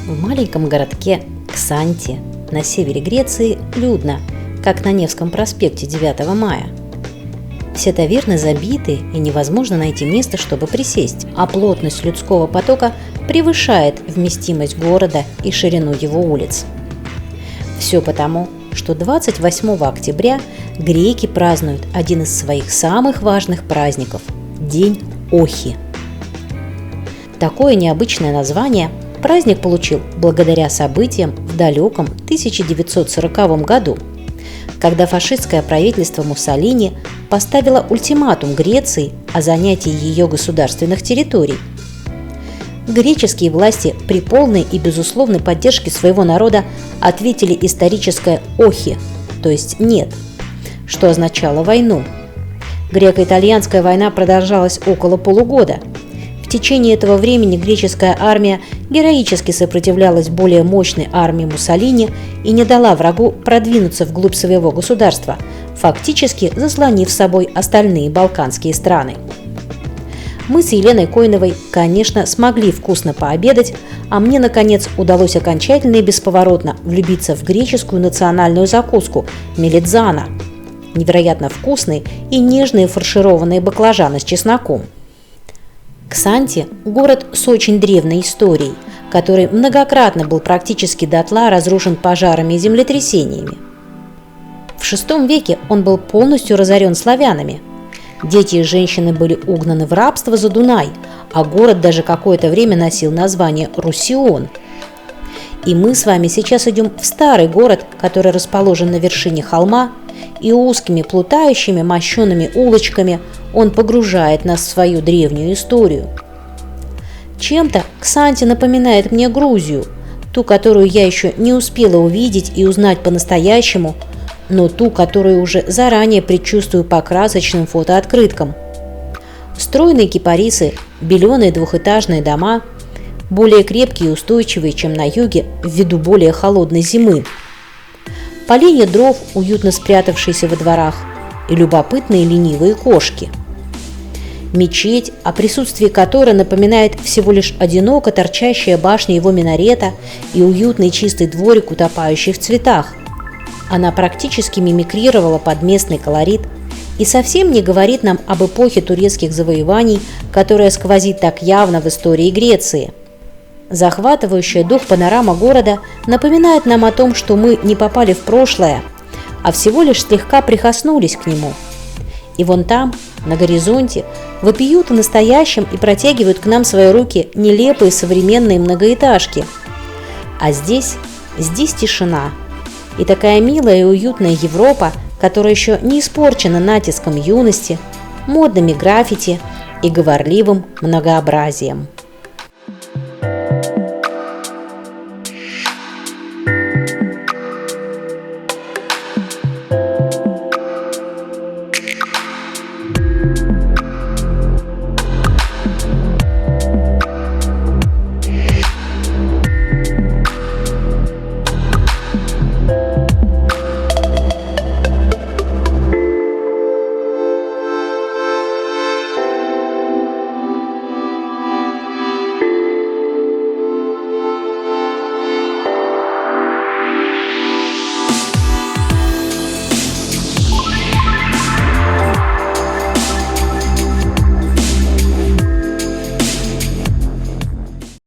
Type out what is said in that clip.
В маленьком городке Ксанти на севере Греции людно, как на Невском проспекте 9 мая. Все таверны забиты, и невозможно найти место, чтобы присесть, а плотность людского потока превышает вместимость города и ширину его улиц. Все потому, что 28 октября греки празднуют один из своих самых важных праздников – День Охи. Такое необычное название праздник получил благодаря событиям в далеком 1940 году, когда фашистское правительство Муссолини поставило ультиматум Греции о занятии ее государственных территорий. Греческие власти при полной и безусловной поддержке своего народа ответили историческое «охи», то есть «нет», что означало войну. Греко-итальянская война продолжалась около полугода. В течение этого времени греческая армия героически сопротивлялась более мощной армии Муссолини и не дала врагу продвинуться вглубь своего государства, фактически заслонив собой остальные балканские страны. Мы с Еленой Койновой, конечно, смогли вкусно пообедать, а мне, наконец, удалось окончательно и бесповоротно влюбиться в греческую национальную закуску – мелитзана. Невероятно вкусные и нежные фаршированные баклажаны с чесноком. Ксанти – город с очень древней историей, который многократно был практически дотла разрушен пожарами и землетрясениями. В VI веке он был полностью разорен славянами. Дети и женщины были угнаны в рабство за Дунай, а город даже какое-то время носил название Русион. И мы с вами сейчас идем в старый город, который расположен на вершине холма, и узкими плутающими мощеными улочками он погружает нас в свою древнюю историю. Чем-то Ксанти напоминает мне Грузию, ту, которую я еще не успела увидеть и узнать по-настоящему, но ту, которую уже заранее предчувствую по красочным фотооткрыткам. Стройные кипарисы, беленые двухэтажные дома, более крепкие и устойчивые, чем на юге, ввиду более холодной зимы. Поленья дров, уютно спрятавшиеся во дворах, и любопытные ленивые кошки. Мечеть, о присутствии которой напоминает всего лишь одиноко торчащая башня его минарета и уютный чистый дворик, утопающий в цветах. Она практически мимикрировала под местный колорит и совсем не говорит нам об эпохе турецких завоеваний, которая сквозит так явно в истории Греции. Захватывающая дух панорама города напоминает нам о том, что мы не попали в прошлое, а всего лишь слегка прикоснулись к нему. И вон там, на горизонте, вопиют о настоящем и протягивают к нам свои руки нелепые современные многоэтажки. А здесь тишина. И такая милая и уютная Европа, которая еще не испорчена натиском юности, модными граффити и говорливым многообразием.